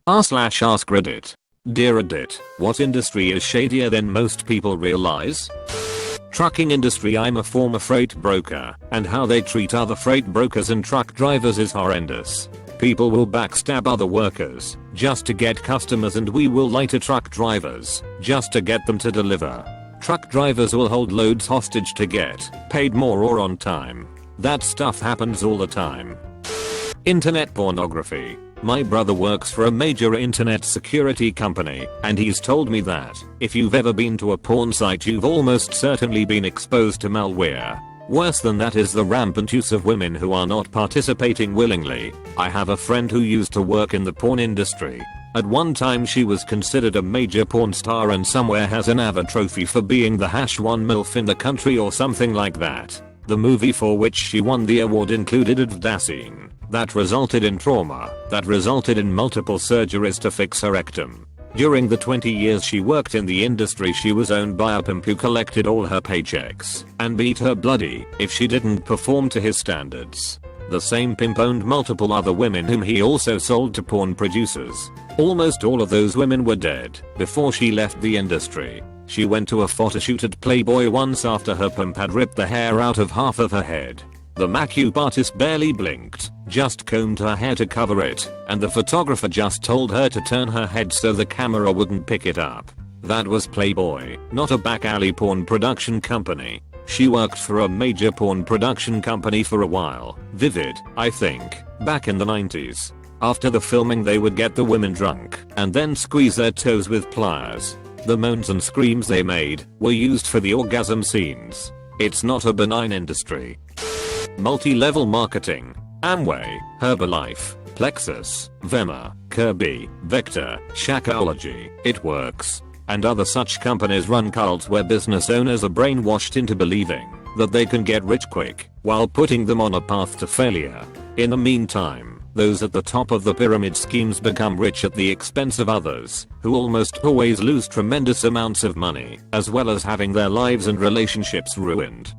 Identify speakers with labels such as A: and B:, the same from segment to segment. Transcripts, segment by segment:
A: r/AskReddit. Dear Reddit, what industry is shadier than most people realize? Trucking industry. I'm a former freight broker, and how they treat other freight brokers and truck drivers is horrendous. People will backstab other workers just to get customers, and we will lie to truck drivers just to get them to deliver. Truck drivers will hold loads hostage to get paid more or on time. That stuff happens all the time. Internet pornography. My brother works for a major internet security company, and he's told me that if you've ever been to a porn site, you've almost certainly been exposed to malware. Worse than that is the rampant use of women who are not participating willingly. I have a friend who used to work in the porn industry. At one time she was considered a major porn star and somewhere has an AVA trophy for being the #1 MILF in the country or something like that. The movie for which she won the award included a VDA scene that resulted in trauma, that resulted in multiple surgeries to fix her rectum. During the 20 years she worked in the industry, she was owned by a pimp who collected all her paychecks and beat her bloody if she didn't perform to his standards. The same pimp owned multiple other women whom he also sold to porn producers. Almost all of those women were dead before she left the industry. She went to a photo shoot at Playboy once after her pimp had ripped the hair out of half of her head. The MacLeod artist barely blinked, just combed her hair to cover it, and the photographer just told her to turn her head so the camera wouldn't pick it up. That was Playboy, not a back alley porn production company. She worked for a major porn production company for a while, Vivid, I think, back in the 90s. After the filming they would get the women drunk and then squeeze their toes with pliers. The moans and screams they made were used for the orgasm scenes. It's not a benign industry. Multi-level marketing. Amway, Herbalife, Plexus, Vema, Kirby, Vector, Shakeology, It Works, and other such companies run cults where business owners are brainwashed into believing that they can get rich quick while putting them on a path to failure. In the meantime, those at the top of the pyramid schemes become rich at the expense of others, who almost always lose tremendous amounts of money, as well as having their lives and relationships ruined.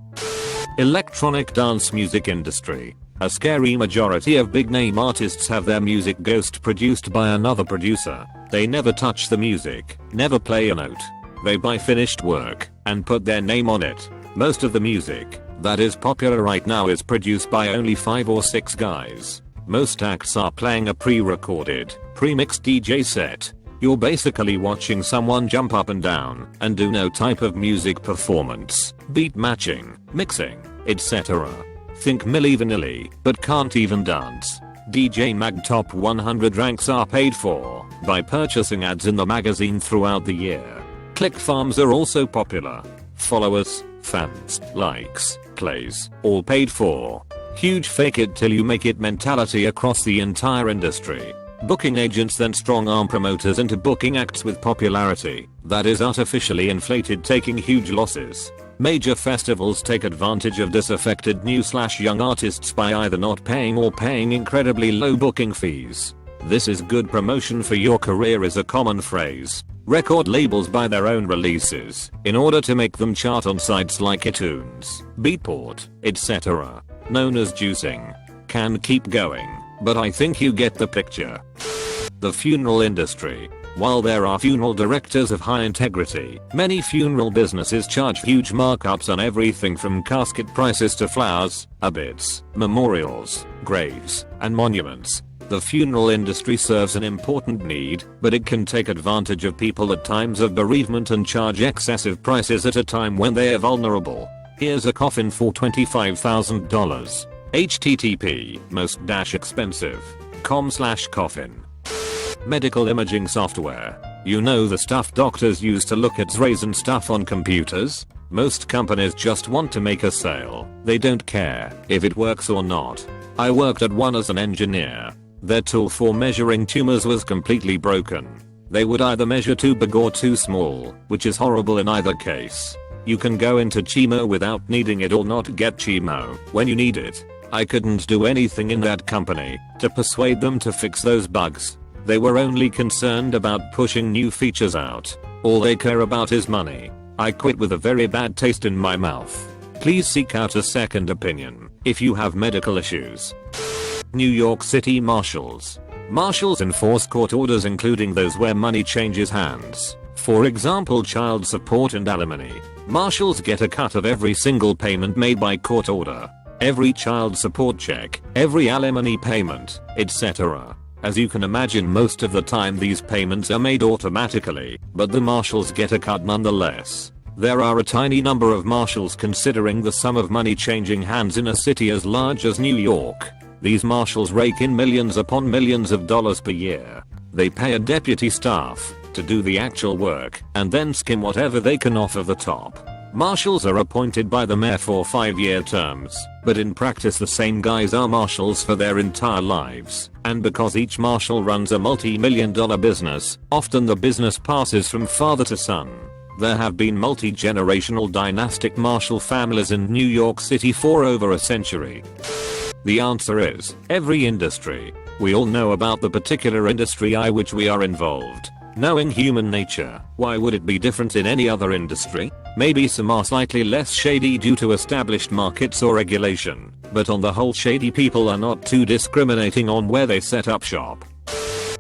A: Electronic dance music industry. A scary majority of big name artists have their music ghost produced by another producer. They never touch the music, never play a note. They buy finished work and put their name on it. Most of the music that is popular right now is produced by only 5 or 6 guys. Most acts are playing a pre-recorded, pre-mixed DJ set. You're basically watching someone jump up and down and do no type of music performance, beat matching, mixing, etc. Think Milli Vanilli, but can't even dance. DJ Mag Top 100 ranks are paid for by purchasing ads in the magazine throughout the year. Click farms are also popular. Followers, fans, likes, plays, all paid for. Huge fake it till you make it mentality across the entire industry. Booking agents then strong arm promoters into booking acts with popularity that is artificially inflated, taking huge losses. Major festivals take advantage of disaffected new/young artists by either not paying or paying incredibly low booking fees. This is good promotion for your career is a common phrase. Record labels buy their own releases in order to make them chart on sites like iTunes, Beatport, etc. Known as juicing. Can keep going, but I think you get the picture. The funeral industry. While there are funeral directors of high integrity, many funeral businesses charge huge markups on everything from casket prices to flowers, obits, memorials, graves, and monuments. The funeral industry serves an important need, but it can take advantage of people at times of bereavement and charge excessive prices at a time when they are vulnerable. Here's a coffin for $25,000. http most-expensive.com/coffin. Medical imaging software. You know the stuff doctors use to look at x-rays and stuff on computers? Most companies just want to make a sale. They don't care if it works or not. I worked at one as an engineer. Their tool for measuring tumors was completely broken. They would either measure too big or too small, which is horrible in either case. You can go into chemo without needing it or not get chemo when you need it. I couldn't do anything in that company to persuade them to fix those bugs. They were only concerned about pushing new features out. All they care about is money. I quit with a very bad taste in my mouth. Please seek out a second opinion if you have medical issues. New York City Marshals. Marshals enforce court orders, including those where money changes hands. For example, child support and alimony. Marshals get a cut of every single payment made by court order. Every child support check, every alimony payment, etc. As you can imagine, most of the time these payments are made automatically, but the marshals get a cut nonetheless. There are a tiny number of marshals considering the sum of money changing hands in a city as large as New York. These marshals rake in millions upon millions of dollars per year. They pay a deputy staff to do the actual work and then skim whatever they can off of the top. Marshals are appointed by the mayor for 5-year terms, but in practice the same guys are marshals for their entire lives. And because each marshal runs a multi-million-dollar business, often the business passes from father to son. There have been multi-generational dynastic marshal families in New York City for over a century. The answer is every industry. We all know about the particular industry in which we are involved. Knowing human nature, why would it be different in any other industry? Maybe some are slightly less shady due to established markets or regulation, but on the whole shady people are not too discriminating on where they set up shop.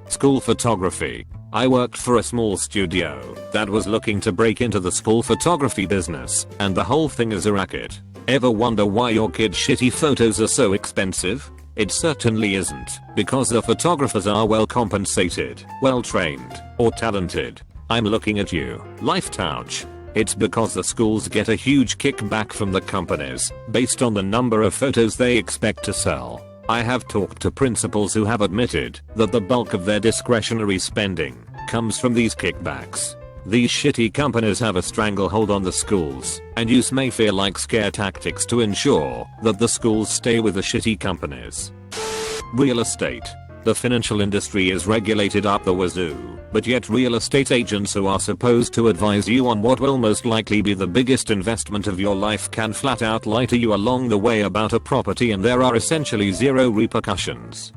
A: School photography. I worked for a small studio that was looking to break into the school photography business, and the whole thing is a racket. Ever wonder why your kid's shitty photos are so expensive? It certainly isn't because the photographers are well compensated, well trained, or talented. I'm looking at you, Lifetouch. It's because the schools get a huge kickback from the companies based on the number of photos they expect to sell. I have talked to principals who have admitted that the bulk of their discretionary spending comes from these kickbacks. These shitty companies have a stranglehold on the schools and use Mayfair-like scare tactics to ensure that the schools stay with the shitty companies. Real estate. The financial industry is regulated up the wazoo, but yet real estate agents who are supposed to advise you on what will most likely be the biggest investment of your life can flat out lie to you along the way about a property, and there are essentially zero repercussions.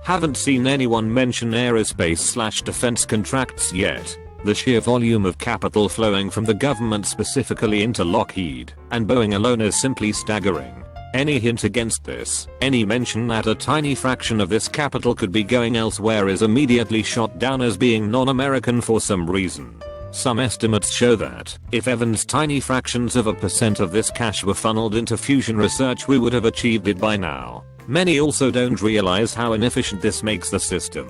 A: Haven't seen anyone mention aerospace/defense contracts yet. The sheer volume of capital flowing from the government specifically into Lockheed and Boeing alone is simply staggering. Any hint against this, any mention that a tiny fraction of this capital could be going elsewhere is immediately shot down as being non-American for some reason. Some estimates show that if Evans tiny fractions of a % of this cash were funneled into fusion research, we would have achieved it by now. Many also don't realize how inefficient this makes the system.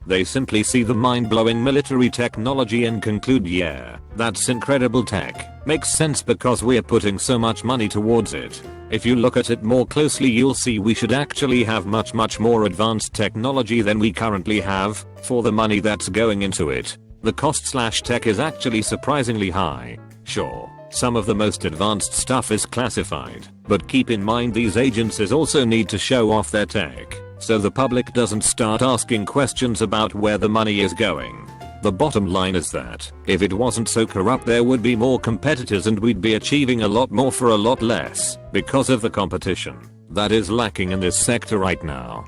A: They simply see the mind-blowing military technology and conclude, yeah, that's incredible tech. Makes sense because we're putting so much money towards it. If you look at it more closely, you'll see we should actually have much more advanced technology than we currently have for the money that's going into it. The cost/tech is actually surprisingly high. Sure, some of the most advanced stuff is classified, but keep in mind these agencies also need to show off their tech, so the public doesn't start asking questions about where the money is going. The bottom line is that if it wasn't so corrupt, there would be more competitors and we'd be achieving a lot more for a lot less because of the competition that is lacking in this sector right now.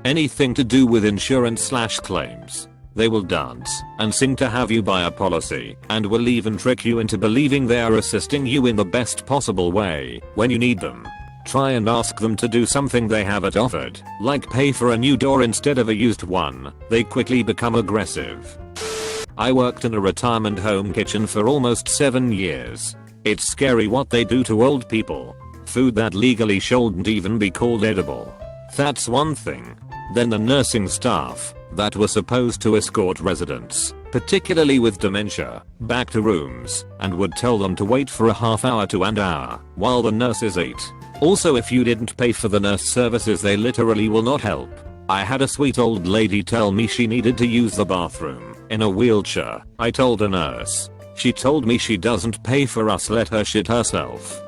A: Anything to do with insurance/claims. They will dance and sing to have you buy a policy and will even trick you into believing they are assisting you in the best possible way when you need them. Try and ask them to do something they haven't offered, like pay for a new door instead of a used one. They quickly become aggressive. I worked in a retirement home kitchen for almost 7 years. It's scary what they do to old people. Food that legally shouldn't even be called edible. That's one thing. Then the nursing staff that were supposed to escort residents, particularly with dementia, back to rooms and would tell them to wait for a half hour to an hour while the nurses ate. Also, if you didn't pay for the nurse services, they literally will not help. I had a sweet old lady tell me she needed to use the bathroom in a wheelchair. I told a nurse. She told me she doesn't pay for us, let her shit herself.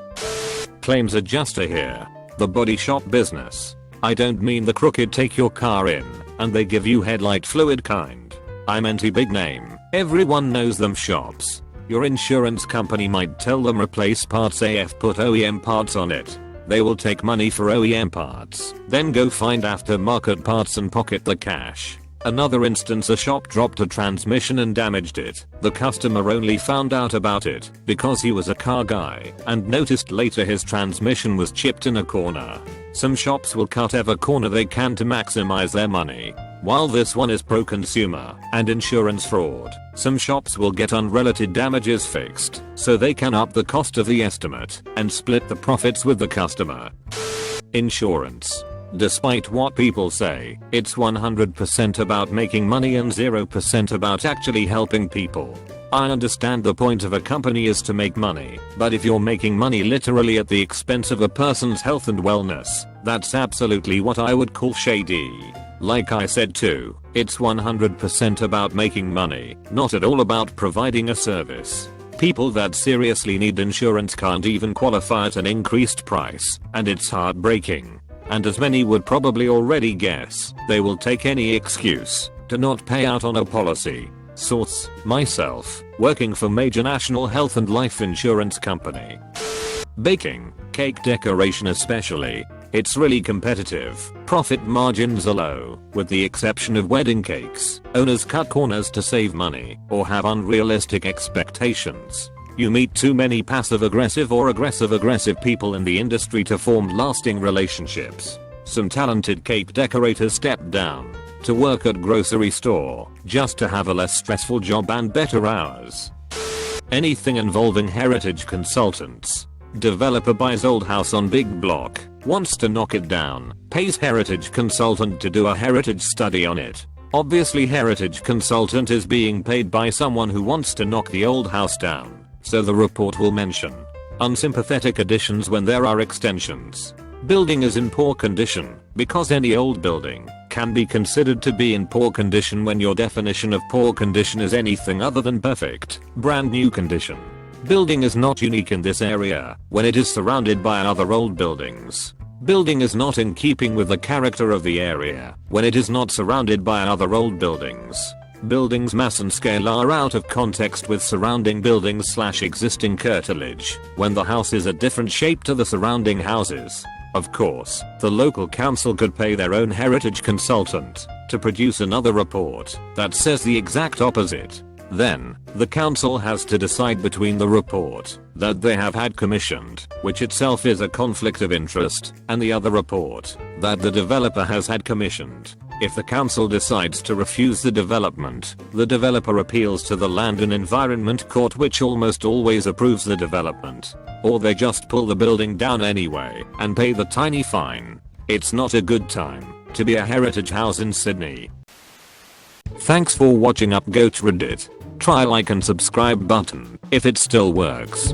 A: Claims adjuster here. The body shop business. I don't mean the crooked take your car in and they give you headlight fluid kind. I meant a big name. Everyone knows them shops. Your insurance company might tell them replace parts AF, put OEM parts on it. They will take money for OEM parts, then go find aftermarket parts and pocket the cash. Another instance, a shop dropped a transmission and damaged it. The customer only found out about it because he was a car guy and noticed later his transmission was chipped in a corner. Some shops will cut every corner they can to maximize their money. While this one is pro-consumer and insurance fraud, some shops will get unrelated damages fixed so they can up the cost of the estimate and split the profits with the customer. Insurance. Despite what people say, it's 100% about making money and 0% about actually helping people. I understand the point of a company is to make money, but if you're making money literally at the expense of a person's health and wellness, that's absolutely what I would call shady. Like I said too, it's 100% about making money, not at all about providing a service. People that seriously need insurance can't even qualify at an increased price, and it's heartbreaking. And as many would probably already guess, they will take any excuse to not pay out on a policy. Source: myself, working for major national health and life insurance company. Baking, cake decoration especially. It's really competitive. Profit margins are low, with the exception of wedding cakes. Owners cut corners to save money or have unrealistic expectations. You meet too many passive-aggressive or aggressive-aggressive people in the industry to form lasting relationships. Some talented cake decorators step down to work at grocery store just to have a less stressful job and better hours. Anything involving heritage consultants. Developer buys old house on big block, wants to knock it down, pays heritage consultant to do a heritage study on it. Obviously heritage consultant is being paid by someone who wants to knock the old house down. So the report will mention unsympathetic additions when there are extensions. Building is in poor condition because any old building can be considered to be in poor condition when your definition of poor condition is anything other than perfect, brand new condition. Building is not unique in this area when it is surrounded by other old buildings. Building is not in keeping with the character of the area when it is not surrounded by other old buildings. Buildings mass and scale are out of context with surrounding buildings / existing curtilage when the house is a different shape to the surrounding houses. Of course, the local council could pay their own heritage consultant to produce another report that says the exact opposite. Then, the council has to decide between the report that they have had commissioned, which itself is a conflict of interest, and the other report that the developer has had commissioned. If the council decides to refuse the development, the developer appeals to the Land and Environment Court, which almost always approves the development. Or they just pull the building down anyway and pay the tiny fine. It's not a good time to be a heritage house in Sydney. Thanks for watching UpGoat Reddit. Try like and subscribe button if it still works.